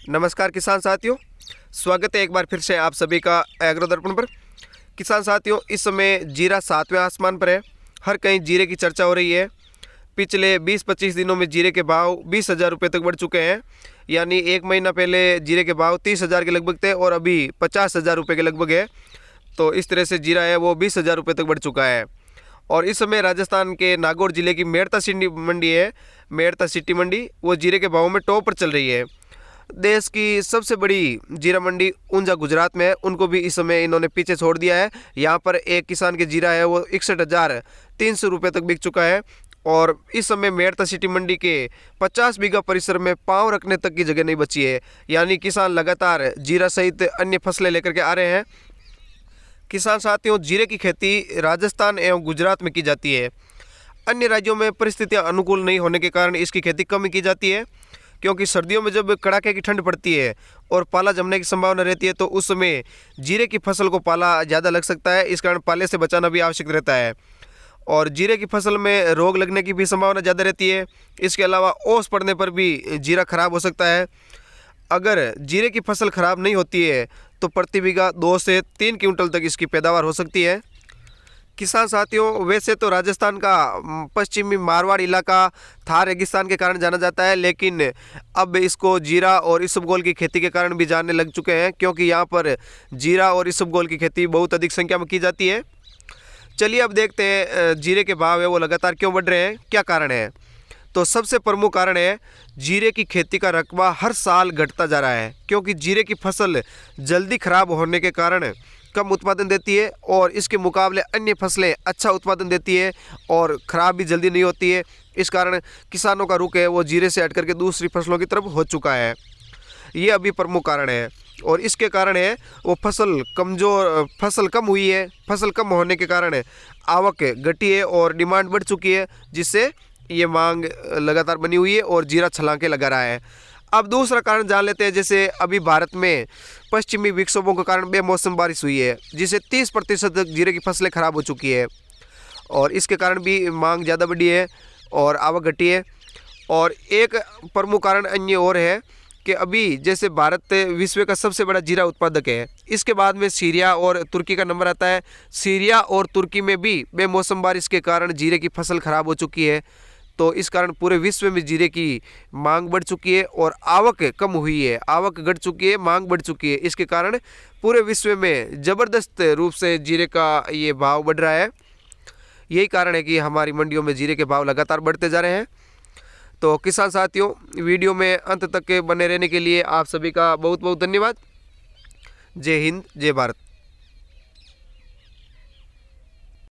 नमस्कार किसान साथियों, स्वागत है एक बार फिर से आप सभी का एग्रो दर्पण पर। किसान साथियों, इस समय जीरा 7वें आसमान पर है। हर कहीं जीरे की चर्चा हो रही है। पिछले 20-25 दिनों में जीरे के भाव 20,000 रुपये तक बढ़ चुके हैं। यानी एक महीना पहले जीरे के भाव 30,000 के लगभग थे और अभी 50,000 रुपये के लगभग है। तो इस तरह से जीरा है वो 20,000 रुपये तक बढ़ चुका है। और इस समय राजस्थान के नागौर जिले की मेड़ता सिटी मंडी है, मेड़ता सिटी मंडी, वो जीरे के भाव में टॉप पर चल रही है। देश की सबसे बड़ी जीरा मंडी ऊंझा गुजरात में है, उनको भी इस समय इन्होंने पीछे छोड़ दिया है। यहाँ पर एक किसान के जीरा है वो 61,300 रुपये तक बिक चुका है। और इस समय मेड़ता सिटी मंडी के 50 बीघा परिसर में पांव रखने तक की जगह नहीं बची है। यानी किसान लगातार जीरा सहित अन्य फसलें लेकर के आ रहे हैं। किसान साथियों, जीरे की खेती राजस्थान एवं गुजरात में की जाती है। अन्य राज्यों में परिस्थितियां अनुकूल नहीं होने के कारण इसकी खेती कम की जाती है, क्योंकि सर्दियों में जब कड़ाके की ठंड पड़ती है और पाला जमने की संभावना रहती है तो उस समय जीरे की फसल को पाला ज़्यादा लग सकता है। इस कारण पाले से बचाना भी आवश्यक रहता है। और जीरे की फसल में रोग लगने की भी संभावना ज़्यादा रहती है। इसके अलावा ओस पड़ने पर भी जीरा खराब हो सकता है। अगर जीरे की फसल खराब नहीं होती है तो प्रति बीघा 2 से 3 क्विंटल तक इसकी पैदावार हो सकती है। किसान साथियों, वैसे तो राजस्थान का पश्चिमी मारवाड़ इलाका थार रेगिस्तान के कारण जाना जाता है, लेकिन अब इसको जीरा और इसबगोल की खेती के कारण भी जानने लग चुके हैं, क्योंकि यहाँ पर जीरा और इसबगोल की खेती बहुत अधिक संख्या में की जाती है। चलिए अब देखते हैं जीरे के भाव है वो लगातार क्यों बढ़ रहे हैं, क्या कारण है। तो सबसे प्रमुख कारण है जीरे की खेती का रकबा हर साल घटता जा रहा है, क्योंकि जीरे की फसल जल्दी खराब होने के कारण कम उत्पादन देती है और इसके मुकाबले अन्य फसलें अच्छा उत्पादन देती है और ख़राब भी जल्दी नहीं होती है। इस कारण किसानों का रुख है वो जीरे से हट करके दूसरी फसलों की तरफ हो चुका है। ये अभी प्रमुख कारण है। और इसके कारण है वो फसल कम हुई है। फसल कम होने के कारण आवक घटी है और डिमांड बढ़ चुकी है, जिससे ये मांग लगातार बनी हुई है और जीरा छलांगे लगा रहा है। अब दूसरा कारण जान लेते हैं। जैसे अभी भारत में पश्चिमी विक्षोभों के कारण बेमौसम बारिश हुई है, जिससे 30% तक जीरे की फसलें खराब हो चुकी है और इसके कारण भी मांग ज़्यादा बढ़ी है और आवक घटी है। और एक प्रमुख कारण अन्य और है कि अभी जैसे भारत विश्व का सबसे बड़ा जीरा उत्पादक है, इसके बाद में सीरिया और तुर्की का नंबर आता है। सीरिया और तुर्की में भी बेमौसम बारिश के कारण जीरे की फसल खराब हो चुकी है। तो इस कारण पूरे विश्व में जीरे की मांग बढ़ चुकी है और आवक कम हुई है, आवक घट चुकी है, मांग बढ़ चुकी है। इसके कारण पूरे विश्व में ज़बरदस्त रूप से जीरे का ये भाव बढ़ रहा है। यही कारण है कि हमारी मंडियों में जीरे के भाव लगातार बढ़ते जा रहे हैं। तो किसान साथियों, वीडियो में अंत तक के बने रहने के लिए आप सभी का बहुत बहुत धन्यवाद। जय हिंद, जय भारत।